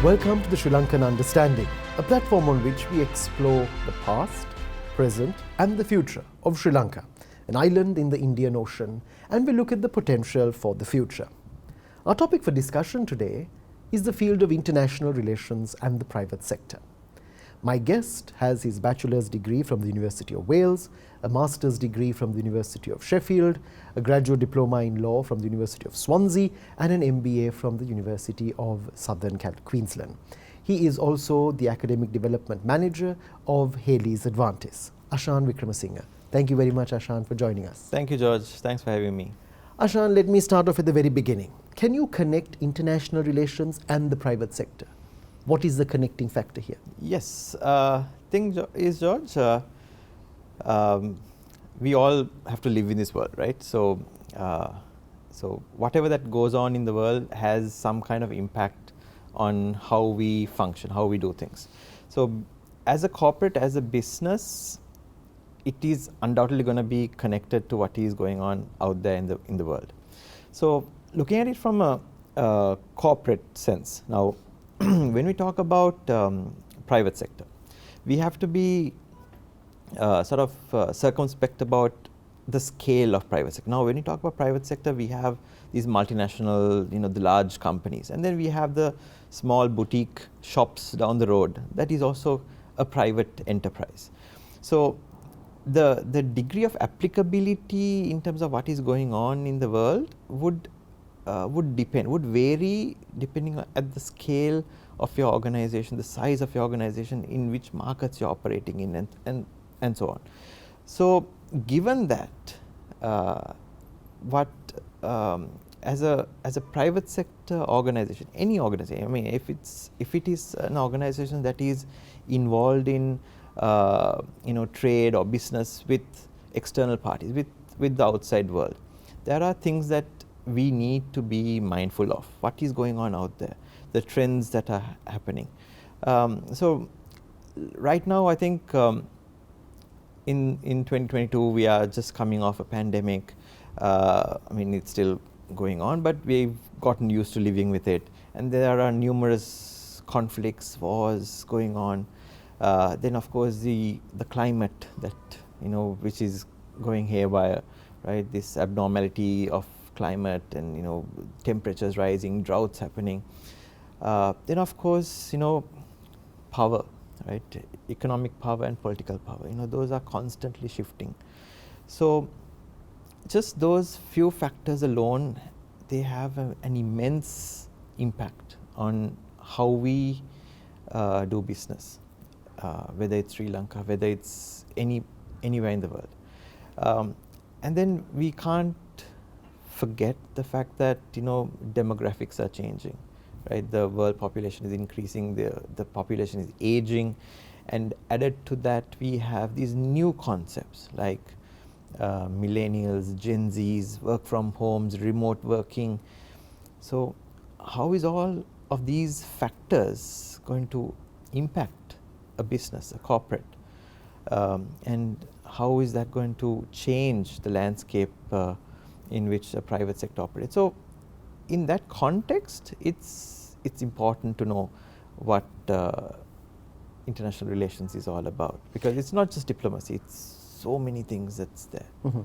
Welcome to the Lankan Understanding, a platform on which we explore the past, present and the future of Sri Lanka, an island in the Indian Ocean, and we look at the potential for the future. Our topic for discussion today is the field of international relations and the private sector. My guest has his bachelor's degree from the University of Wales, a master's degree from the University of Sheffield, a graduate diploma in law from the University of Swansea, and an MBA from the University of Southern Queensland. He is also the academic development manager of Haley's Advantis. Ashan Wickramasinghe. Thank you very much, Ashan, for joining us. Thank you, George. Thanks for having me. Ashan, let me start off at the very beginning. Can you connect international relations and the private sector? What is the connecting factor here? Yes, thing is, George, we all have to live in this world, right? So whatever that goes on in the world has some kind of impact on how we function, how we do things. So as a corporate, as a business, it is undoubtedly going to be connected to what is going on out there in the world. So looking at it from a corporate sense, now when we talk about private sector, we have to be circumspect about the scale of private sector. Now when you talk about private sector, we have these multinational, the large companies, and then we have the small boutique shops down the road. That is also a private enterprise. So the degree of applicability in terms of what is going on in the world would vary depending at the scale of your organization, the size of your organization, in which markets you're operating in, and so on. So given that, as a private sector organization, any organization, I mean, if it is an organization that is involved in trade or business with external parties, with the outside world, there are things that we need to be mindful of. What is going on out there, the trends that are happening. So right now, I think in 2022 we are just coming off a pandemic. I mean, it's still going on, but we've gotten used to living with it, and there are numerous conflicts, wars going on. Then of course the climate that which is going haywire, right? This abnormality of climate and temperatures rising, droughts happening. Then of course power, right? Economic power and political power, those are constantly shifting. So just those few factors alone, they have an immense impact on how we do business, whether it's Sri Lanka, whether it's anywhere in the world. And then we can't forget the fact that demographics are changing, right? The world population is increasing, the population is aging, and added to that we have these new concepts like millennials, Gen Zs, work from homes, remote working. So how is all of these factors going to impact a business, a corporate, and how is that going to change the landscape in which the private sector operates? So in that context, it's important to know what international relations is all about, because it's not just diplomacy, it's so many things that's there. Mm-hmm.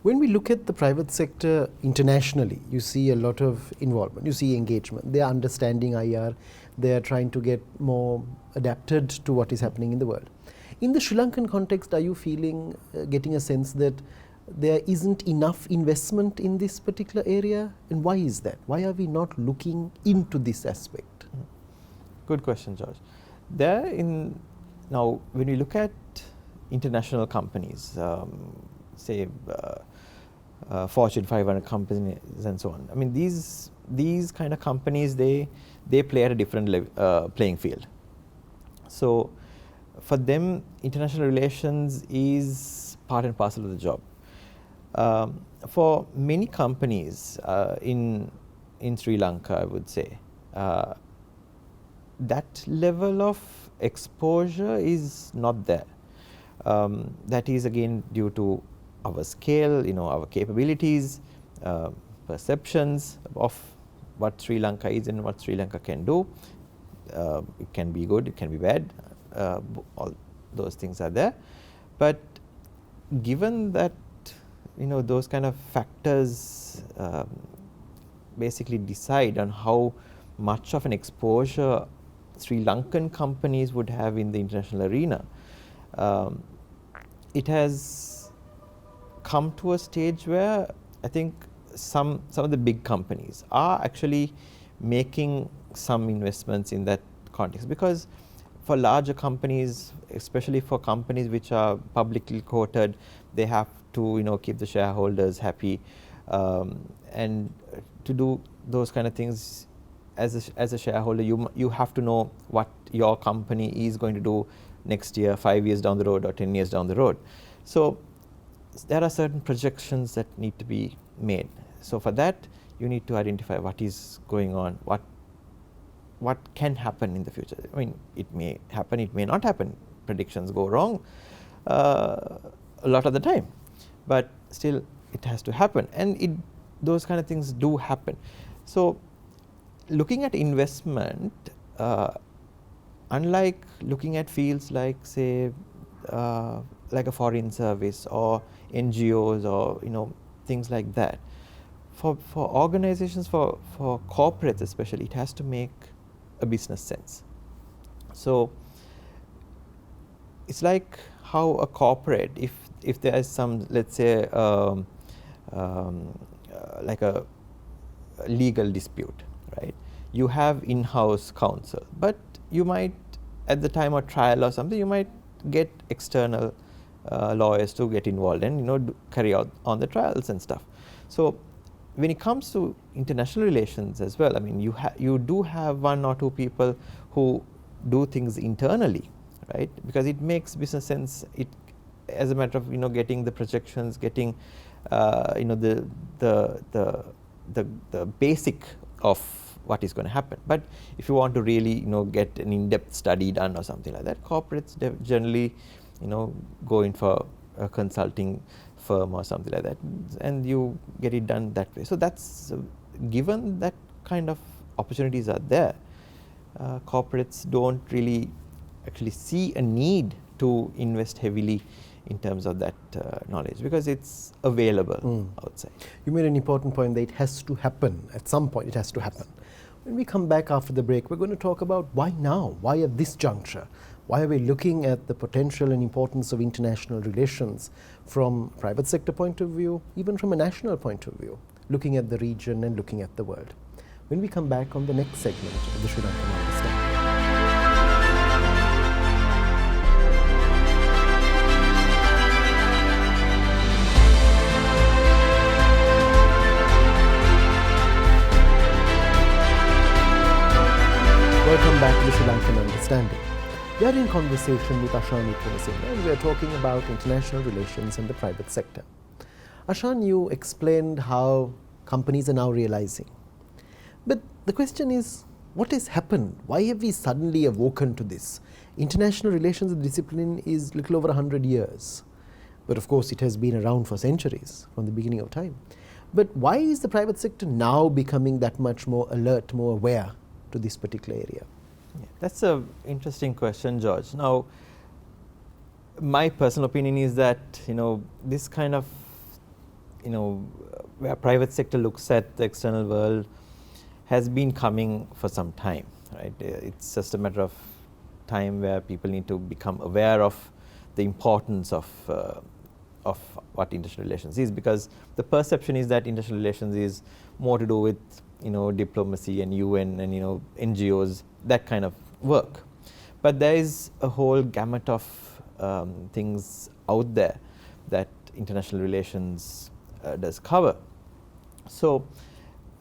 When we look at the private sector internationally, you see a lot of involvement, you see engagement. They are understanding IR, they are trying to get more adapted to what is happening in the world. In the Sri Lankan context, are you getting a sense that there isn't enough investment in this particular area? And why is that? Why are we not looking into this aspect? Good question, George. Now, when we look at international companies, say Fortune 500 companies and so on, I mean, these kind of companies, they play at a different playing field. So for them, international relations is part and parcel of the job. For many companies in Sri Lanka, I would say, that level of exposure is not there. That is again due to our scale, our capabilities, perceptions of what Sri Lanka is and what Sri Lanka can do. It can be good, it can be bad. All those things are there, but given that those kind of factors basically decide on how much of an exposure Sri Lankan companies would have in the international arena, it has come to a stage where I think some of the big companies are actually making some investments in that context, because for larger companies, especially for companies which are publicly quoted, they have to keep the shareholders happy, and to do those kind of things as a shareholder, you have to know what your company is going to do next year, 5 years down the road, or 10 years down the road. So there are certain projections that need to be made. So for that, you need to identify what is going on, what can happen in the future. I mean, it may happen, it may not happen. Predictions go wrong a lot of the time, but still it has to happen, and those kind of things do happen. So looking at investment, unlike looking at fields like, say, like a foreign service or NGOs or things like that, for organizations, for corporates especially, it has to make a business sense. So it's like how a corporate, if there is some, let's say, like a legal dispute, right? You have in-house counsel, but you might, at the time of trial or something, you might get external lawyers to get involved and carry out on the trials and stuff. So when it comes to international relations as well, I mean, you do have one or two people who do things internally, right? Because it makes business sense. It, as a matter of getting the projections, getting the basic of what is going to happen. But if you want to really get an in-depth study done or something like that, corporates generally go in for a consulting firm or something like that, and you get it done that way. So that's given that kind of opportunities are there, corporates don't really actually see a need to invest heavily in terms of that knowledge, because it's available outside. You made an important point that it has to happen. At some point it has to happen. When we come back after the break, we're going to talk about why now, why at this juncture, why are we looking at the potential and importance of international relations from a private sector point of view, even from a national point of view, looking at the region and looking at the world. When we come back on the next segment of the Sri Lankan Understanding. Welcome back to the Sri Lankan Understanding. We are in conversation with Ashan Wickramasinghe, and we are talking about international relations and the private sector. Ashan, you explained how companies are now realizing. But the question is, what has happened? Why have we suddenly awoken to this? International relations as a discipline is little over 100 years. But of course, it has been around for centuries, from the beginning of time. But why is the private sector now becoming that much more alert, more aware to this particular area? Yeah, that's an interesting question, George. Now, my personal opinion is that this kind of where private sector looks at the external world has been coming for some time, right? It's just a matter of time where people need to become aware of the importance of what international relations is, because the perception is that international relations is more to do with diplomacy and UN and NGOs, that kind of work. But there is a whole gamut of things out there that international relations does cover. So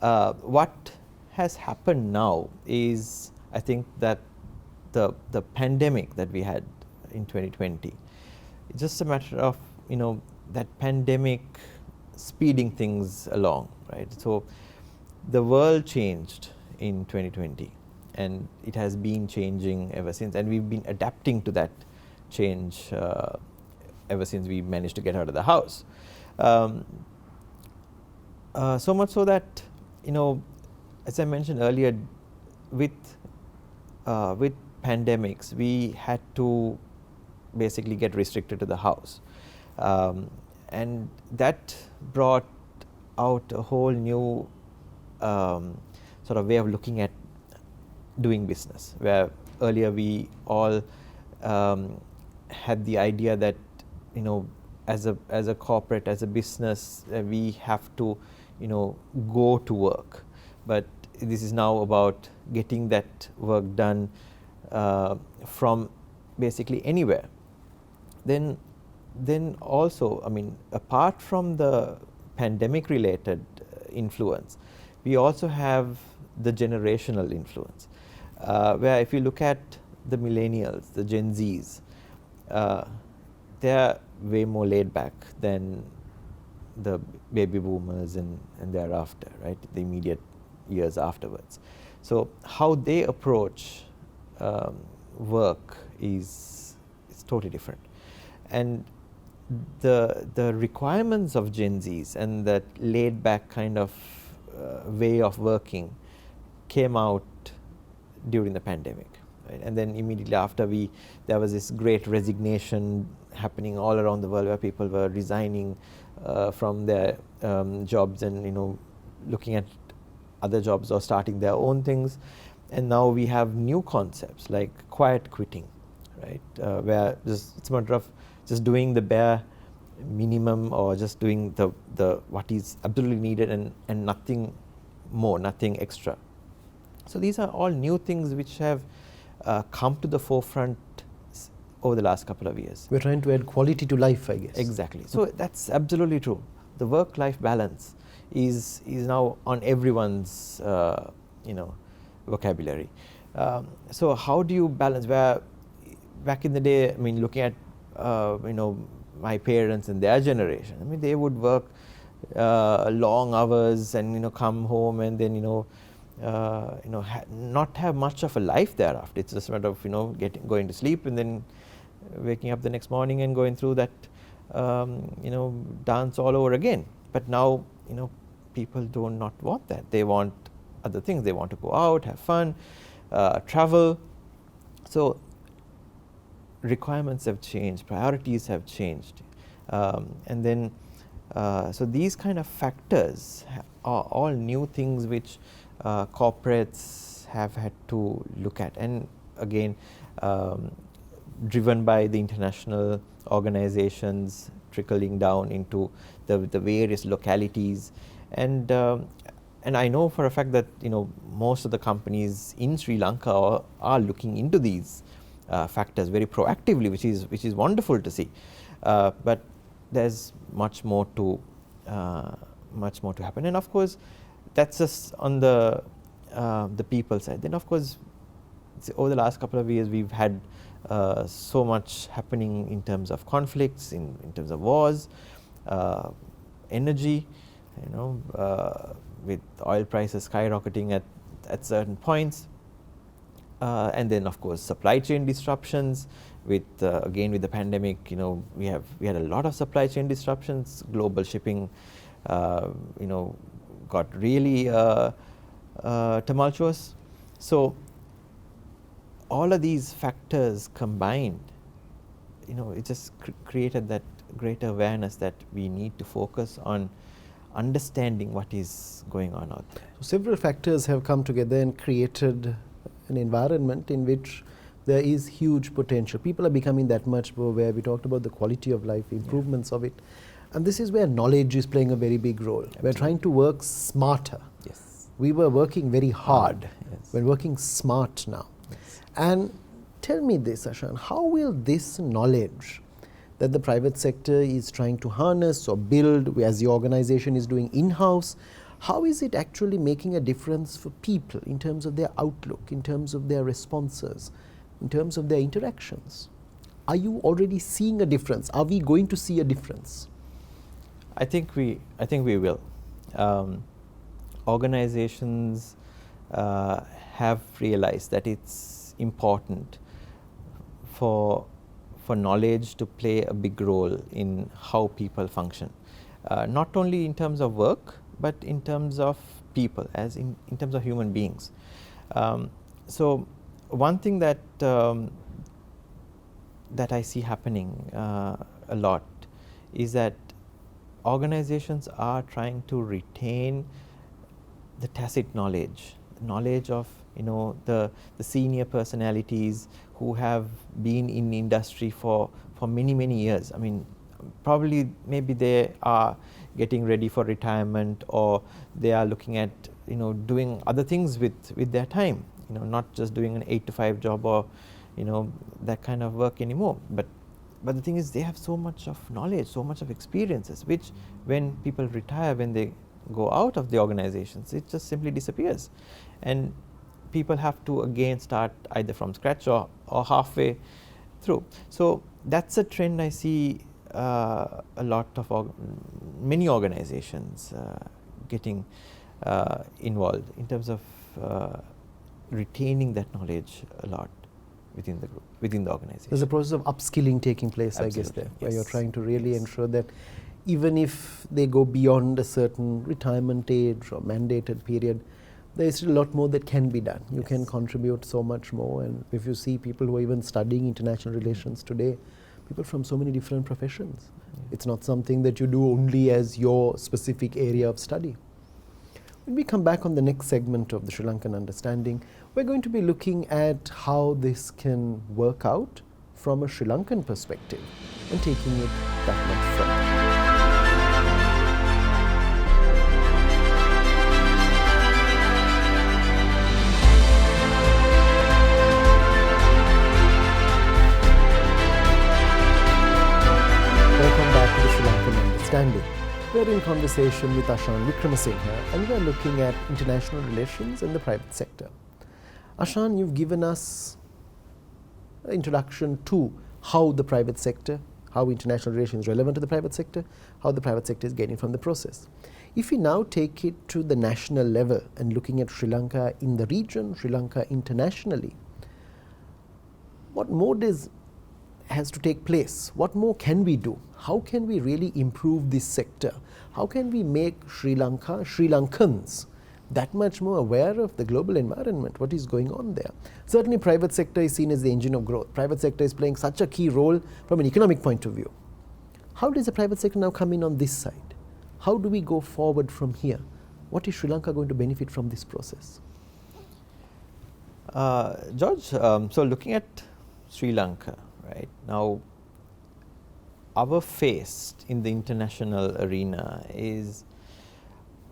what has happened now is, I think, that the pandemic that we had in 2020, it's just a matter of that pandemic speeding things along, right? So the world changed in 2020, and it has been changing ever since, and we've been adapting to that change ever since we managed to get out of the house. So much so that, as I mentioned earlier, with with pandemics, we had to basically get restricted to the house. And that brought out a whole new sort of way of looking at doing business, where earlier we all had the idea that, as a corporate, as a business, we have to, go to work. But this is now about getting that work done from basically anywhere. Then also, I mean, apart from the pandemic related influence, we also have the generational influence, where if you look at the millennials, the Gen Zs, they're way more laid back than the baby boomers and thereafter, right, the immediate years afterwards. So how they approach work is totally different. And the requirements of Gen Zs and that laid back kind of way of working came out during the pandemic, right? And then immediately after, there was this great resignation happening all around the world, where people were resigning from their jobs and looking at other jobs or starting their own things. And now we have new concepts like quiet quitting, right, where it's a matter of just doing the bare minimum, or just doing the what is absolutely needed and nothing more, nothing extra. So these are all new things which have come to the forefront over the last couple of years. We're trying to add quality to life, I guess. Exactly. So that's absolutely true. The work-life balance is now on everyone's vocabulary. So how do you balance? Where back in the day, I mean, looking at my parents and their generation, I mean, they would work long hours and come home and then not have much of a life thereafter. It's just a matter of going to sleep and then waking up the next morning and going through that dance all over again. But now people do not want that. They want other things. They want to go out, have fun, travel. So requirements have changed, priorities have changed, and then so these kind of factors are all new things which corporates have had to look at, and again driven by the international organizations trickling down into the various localities. And I know for a fact that most of the companies in Sri Lanka are looking into these factors very proactively, which is wonderful to see. But there's much more to happen. And of course, that's just on the people side. Then of course, over the last couple of years, we've had so much happening in terms of conflicts, in terms of wars, energy, with oil prices skyrocketing at certain points. And then of course supply chain disruptions with again with the pandemic, we had a lot of supply chain disruptions. Global shipping got really tumultuous. So all of these factors combined, it just created that greater awareness that we need to focus on understanding what is going on out there. So several factors have come together and created an environment in which there is huge potential. People are becoming that much more aware. We talked about the quality of life, improvements of it. And this is where knowledge is playing a very big role. Absolutely. We're trying to work smarter. Yes. We were working very hard. Yes. We're working smart now. Yes. And tell me this, Ashan, how will this knowledge that the private sector is trying to harness or build, as the organization is doing in-house, how is it actually making a difference for people in terms of their outlook, in terms of their responses, in terms of their interactions? Are you already seeing a difference? Are we going to see a difference? I think we will. Organizations have realized that it's important for knowledge to play a big role in how people function, not only in terms of work, but in terms of people, as in terms of human beings. So one thing that that I see happening a lot is that organizations are trying to retain the tacit knowledge of the senior personalities who have been in industry for many years. I mean, probably maybe they are getting ready for retirement, or they are looking at doing other things with their time, not just doing an 8 to 5 job or that kind of work anymore. But the thing is, they have so much of knowledge, so much of experiences, which when people retire, when they go out of the organizations, it just simply disappears, and people have to again start either from scratch or halfway through. So that's a trend I see a lot of many organizations getting involved in terms of retaining that knowledge a lot within the group, within the organization. There's a process of upskilling taking place, Absolutely. I guess, there, where Yes. you're trying to really Yes. ensure that even if they go beyond a certain retirement age or mandated period, there is still a lot more that can be done. You Yes. can contribute so much more, and if you see people who are even studying international relations today, people from so many different professions. It's not something that you do only as your specific area of study. When we come back on the next segment of the Sri Lankan Understanding, we're going to be looking at how this can work out from a Sri Lankan perspective and taking it that much further. Welcome back to the Sri Lankan Understanding. We're in conversation with Ashan Wickramasinghe, and we're looking at international relations and the private sector. Ashan, you've given us an introduction to how the private sector, how international relations is relevant to the private sector, how the private sector is gaining from the process. If we now take it to the national level and looking at Sri Lanka in the region, Sri Lanka internationally, what more has to take place? What more can we do? How can we really improve this sector? How can we make Sri Lanka, Sri Lankans, that much more aware of the global environment, what is going on there? Certainly private sector is seen as the engine of growth. Private sector is playing such a key role from an economic point of view. How does the private sector now come in on this side? How do we go forward from here? What is Sri Lanka going to benefit from this process? George, so looking at Sri Lanka, right now, our face in the international arena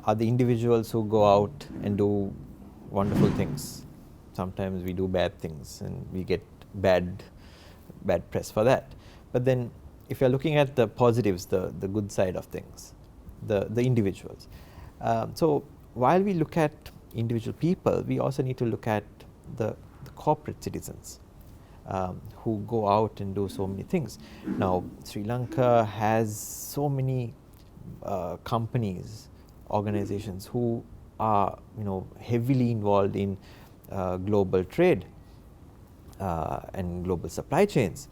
are the individuals who go out and do wonderful things. Sometimes we do bad things and we get bad press for that. But then if you're looking at the positives, the good side of things, the individuals. So while we look at individual people, we also need to look at the corporate citizens who go out and do so many things. Now, Sri Lanka has so many companies, organizations who are heavily involved in global trade and global supply chains.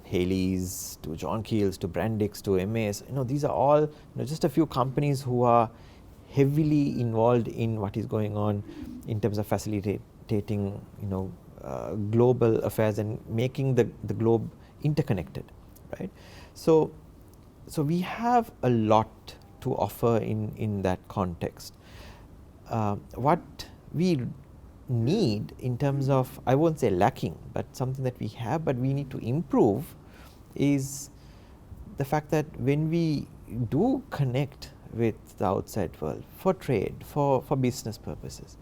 Haley's to John Keel's to Brandix to MAS, these are all just a few companies who are heavily involved in what is going on in terms of facilitating global affairs and making the globe interconnected, right? So we have a lot to offer in that context. What we need in terms of, I won't say lacking, but something that we have but we need to improve, is the fact that when we do connect with the outside world for trade, for business purposes,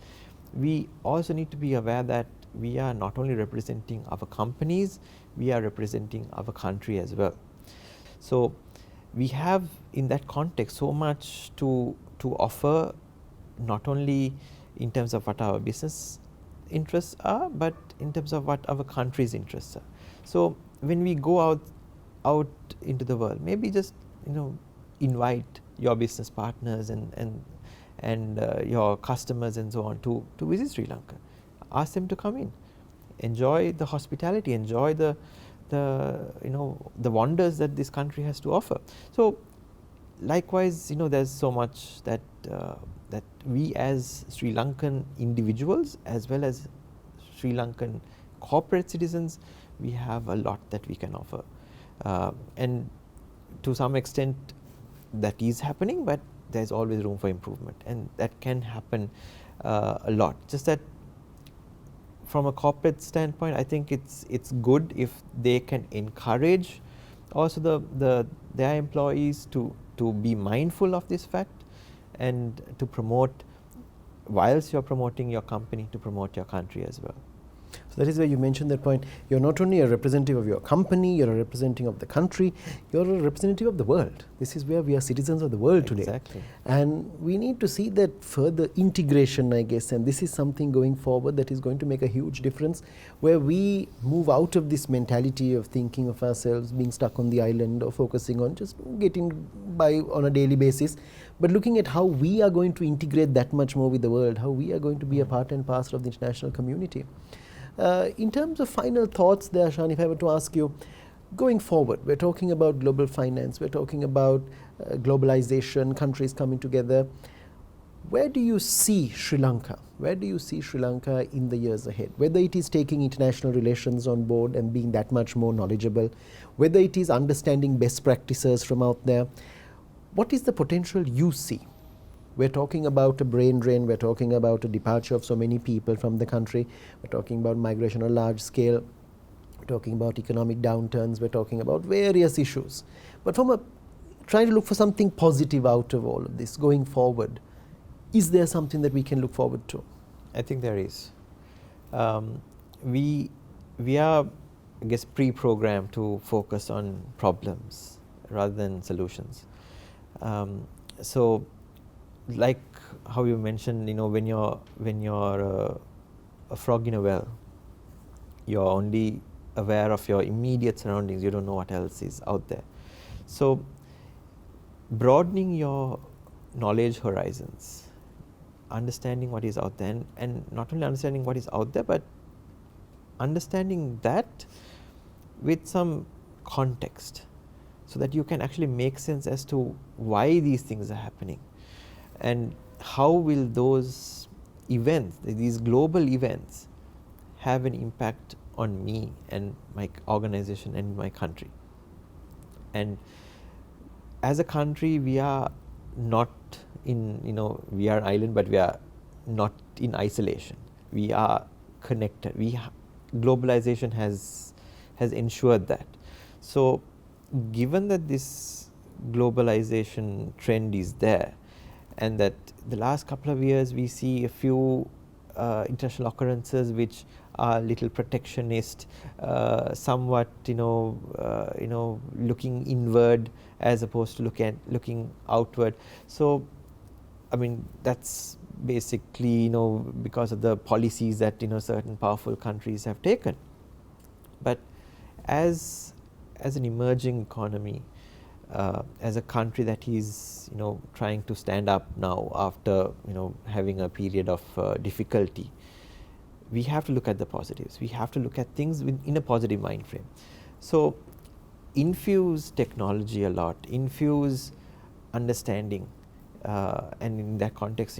we also need to be aware that we are not only representing our companies, we are representing our country as well. So we have in that context so much to offer, not only in terms of what our business interests are, but in terms of what our country's interests are. So when we go out into the world, maybe just invite your business partners and your customers and so on to visit Sri Lanka. Ask them to come in, enjoy the hospitality, enjoy the wonders that this country has to offer. So likewise, there's so much that that we as Sri Lankan individuals as well as Sri Lankan corporate citizens, we have a lot that we can offer. And to some extent that is happening, but there's always room for improvement, and that can happen a lot. Just that from a corporate standpoint, I think it's good if they can encourage also their employees to be mindful of this fact, and to promote, whilst you're promoting your company, to promote your country as well. So that is where you mentioned that point. You're not only a representative of your company, you're a representative of the country, you're a representative of the world. This is where we are citizens of the world today. Exactly. And we need to see that further integration, I guess, and this is something going forward that is going to make a huge difference, where we move out of this mentality of thinking of ourselves being stuck on the island or focusing on just getting by on a daily basis, but looking at how we are going to integrate that much more with the world, how we are going to be a part and parcel of the international community. In terms of final thoughts there, Ashan, if I were to ask you, going forward, we're talking about global finance, we're talking about globalization, countries coming together. Where do you see Sri Lanka? Where do you see Sri Lanka in the years ahead? Whether it is taking international relations on board and being that much more knowledgeable, whether it is understanding best practices from out there, what is the potential you see? We're talking about a brain drain, we're talking about a departure of so many people from the country, we're talking about migration on a large scale, we're talking about economic downturns, we're talking about various issues. But from trying to look for something positive out of all of this going forward, is there something that we can look forward to? I think there is. We are, I guess, pre-programmed to focus on problems rather than solutions. So, like how you mentioned, when you're a frog in a well, you're only aware of your immediate surroundings. You don't know what else is out there. So, broadening your knowledge horizons, understanding what is out there, and not only understanding what is out there, but understanding that with some context, so that you can actually make sense as to why these things are happening, and how will those events, these global events, have an impact on me and my organization and my country. And as a country, we are not in, we are an island, but we are not in isolation. We are connected. Globalization has ensured that. So, given that this globalization trend is there, and that the last couple of years we see a few international occurrences which are a little protectionist, somewhat looking inward as opposed to looking outward. So, I mean, that's basically because of the policies that certain powerful countries have taken. But as an emerging economy, as a country that is trying to stand up now after having a period of difficulty, we have to look at the positives. We have to look at things in a positive mind frame. So, infuse technology a lot, infuse understanding, and in that context,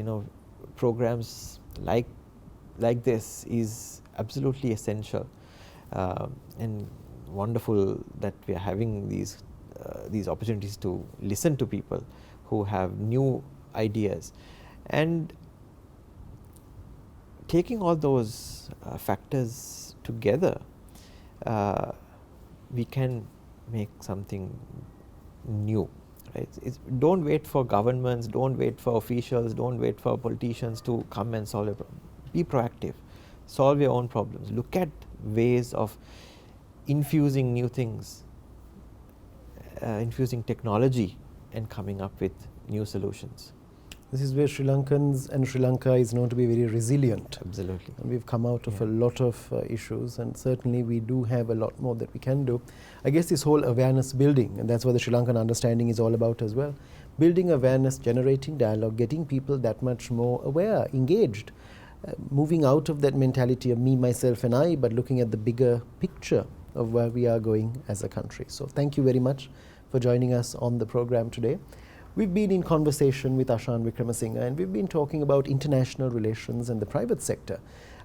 programs like this is absolutely essential, and wonderful that we are having these opportunities to listen to people who have new ideas, and taking all those factors together, we can make something new, right? Don't wait for governments, don't wait for officials, don't wait for politicians to come and solve a problem. Be proactive, solve your own problems, look at ways of infusing new things, infusing technology, and coming up with new solutions. This is where Sri Lankans and Sri Lanka is known to be very resilient. Absolutely. And we've come out of a lot of issues, and certainly we do have a lot more that we can do. I guess this whole awareness building, and that's what the Sri Lankan Understanding is all about as well. Building awareness, generating dialogue, getting people that much more aware, engaged, moving out of that mentality of me, myself and I, but looking at the bigger picture of where we are going as a country. So thank you very much for joining us on the program today. We've been in conversation with Ashan Wickramasinghe, and we've been talking about international relations and the private sector.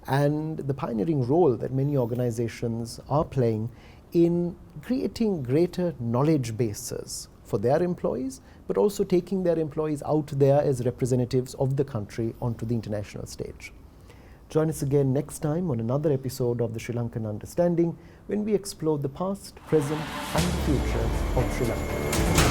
and the pioneering role that many organizations are playing in creating greater knowledge bases for their employees, but also taking their employees out there as representatives of the country onto the international stage. Join us again next time on another episode of the Sri Lankan Understanding, when we explore the past, present and the future of Sri Lanka.